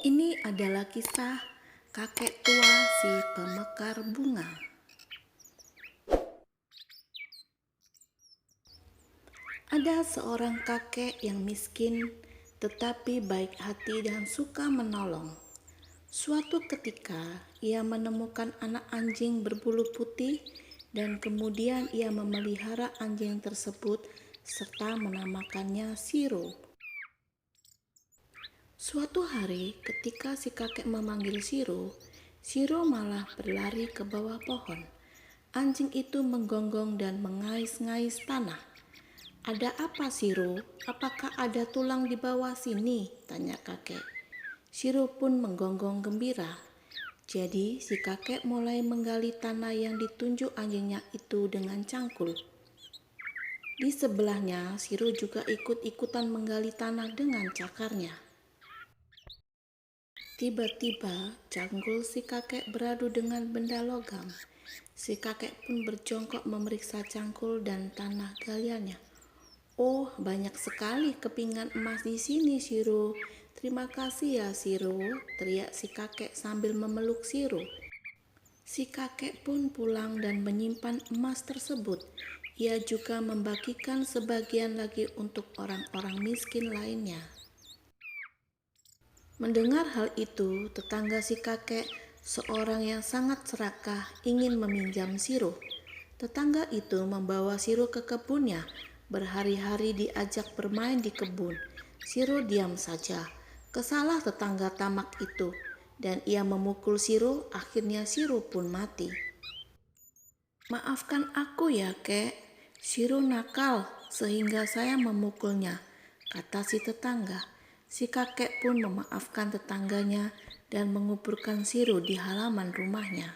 Ini adalah kisah kakek tua si pemekar bunga. Ada seorang kakek yang miskin tetapi baik hati dan suka menolong. Suatu ketika ia menemukan anak anjing berbulu putih dan kemudian ia memelihara anjing tersebut serta menamakannya Siro. Suatu hari ketika si kakek memanggil Siro, Siro malah berlari ke bawah pohon. Anjing itu menggonggong dan mengais-ngais tanah. "Ada apa, Siro? Apakah ada tulang di bawah sini?" tanya kakek. Siro pun menggonggong gembira. Jadi si kakek mulai menggali tanah yang ditunjuk anjingnya itu dengan cangkul. Di sebelahnya, Siro juga ikut-ikutan menggali tanah dengan cakarnya. Tiba-tiba cangkul si kakek beradu dengan benda logam. Si kakek pun berjongkok memeriksa cangkul dan tanah galiannya. "Oh, banyak sekali kepingan emas di sini, Siro. Terima kasih ya, Siro," teriak si kakek sambil memeluk Siro. Si kakek pun pulang dan menyimpan emas tersebut. Ia juga membagikan sebagian lagi untuk orang-orang miskin lainnya. Mendengar hal itu, tetangga si kakek, seorang yang sangat serakah, ingin meminjam Siro. Tetangga itu membawa Siro ke kebunnya. Berhari-hari diajak bermain di kebun. Siro diam saja. Kesalah tetangga tamak itu, dan ia memukul Siro. Akhirnya Siro pun mati. "Maafkan aku ya, kek. Siro nakal sehingga saya memukulnya," kata si tetangga. Si kakek pun memaafkan tetangganya dan menguburkan Siro di halaman rumahnya.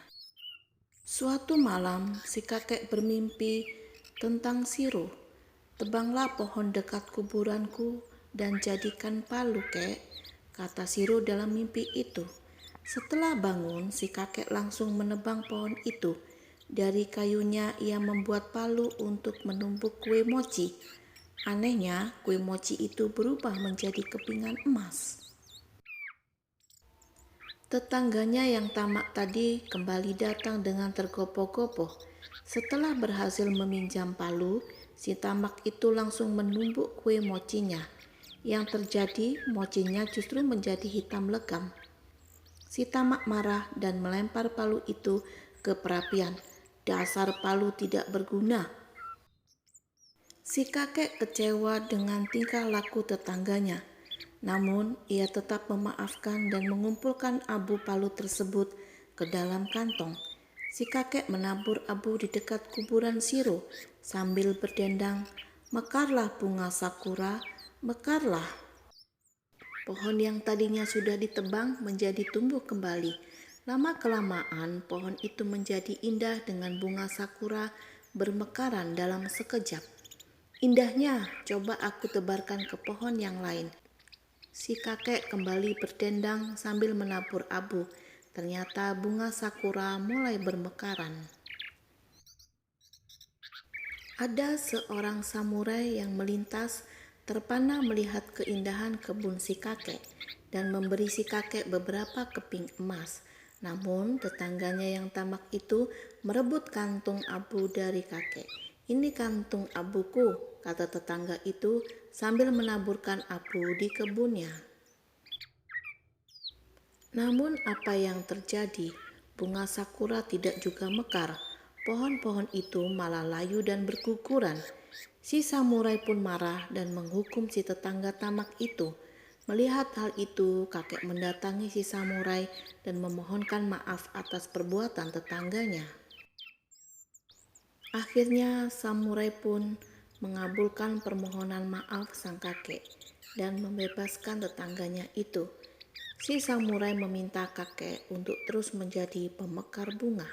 Suatu malam, si kakek bermimpi tentang Siro. "Tebanglah pohon dekat kuburanku dan jadikan palu, kek," kata Siro dalam mimpi itu. Setelah bangun, si kakek langsung menebang pohon itu. Dari kayunya ia membuat palu untuk menumbuk kue mochi. Anehnya, kue mochi itu berubah menjadi kepingan emas. Tetangganya yang tamak tadi kembali datang dengan tergopoh-gopoh. Setelah berhasil meminjam palu, si tamak itu langsung menumbuk kue mochinya. Yang terjadi, mochinya justru menjadi hitam legam. Si tamak marah dan melempar palu itu ke perapian. "Dasar palu tidak berguna." Si kakek kecewa dengan tingkah laku tetangganya. Namun, ia tetap memaafkan dan mengumpulkan abu palu tersebut ke dalam kantong. Si kakek menabur abu di dekat kuburan Siro sambil berdendang, "Mekarlah bunga sakura, mekarlah." Pohon yang tadinya sudah ditebang menjadi tumbuh kembali. Lama-kelamaan, pohon itu menjadi indah dengan bunga sakura bermekaran dalam sekejap. "Indahnya, coba aku tebarkan ke pohon yang lain." Si kakek kembali berdendang sambil menabur abu. Ternyata bunga sakura mulai bermekaran. Ada seorang samurai yang melintas, terpana melihat keindahan kebun si kakek dan memberi si kakek beberapa keping emas. Namun tetangganya yang tamak itu merebut kantung abu dari kakek. "Ini kantung abuku," kata tetangga itu sambil menaburkan abu di kebunnya. Namun apa yang terjadi? Bunga sakura tidak juga mekar. Pohon-pohon itu malah layu dan berguguran. Si samurai pun marah dan menghukum si tetangga tamak itu. Melihat hal itu, kakek mendatangi si samurai dan memohonkan maaf atas perbuatan tetangganya. Akhirnya samurai pun mengabulkan permohonan maaf sang kakek dan membebaskan tetangganya itu. Si samurai meminta kakek untuk terus menjadi pemekar bunga.